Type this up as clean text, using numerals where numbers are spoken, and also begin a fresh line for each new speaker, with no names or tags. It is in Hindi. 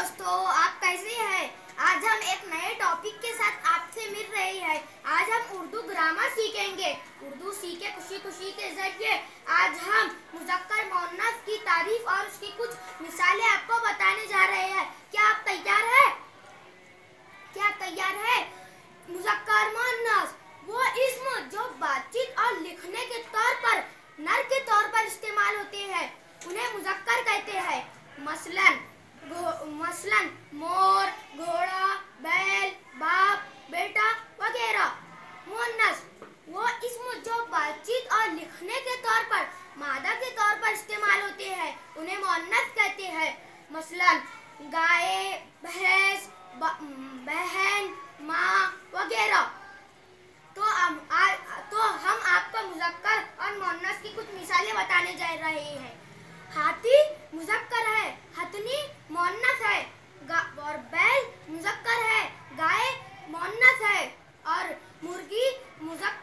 दोस्तों, आप कैसे हैं? आज हम एक नए टॉपिक के साथ आपसे मिल रहे हैं। आज हम उर्दू ग्रामर सीखेंगे। उर्दू सीखे खुशी खुशी के जरिए आज हम मुज़क्कर मुअन्नस की तारीफ और उसकी कुछ मिसालें आपको बताने जा रहे हैं। क्या आप तैयार हैं? मुज़क्कर मुअन्नस वो इस्म जो बातचीत और लिखने के तौर पर नर के तौर पर इस्तेमाल होते हैं, उन्हें मुज़क्कर कहते हैं। मसलन मोर, घोड़ा, बैल, बाप, बेटा वगैरह। मुअन्नस वो इस्म जो बातचीत और लिखने के तौर पर मादा के तौर पर इस्तेमाल होते हैं, उन्हें मुअन्नस कहते हैं। मसलन गाय, भैंस, बहन, माँ वगैरह। तो हम आपको मुज़क्कर और मुअन्नस की कुछ मिसालें बताने जा रहे हैं। हाथी मुज़क्कर है, हथनी मुअन्नस है, और बैल मुज़क्कर है, गाय मुअन्नस है, और मुर्गी मुज़क्कर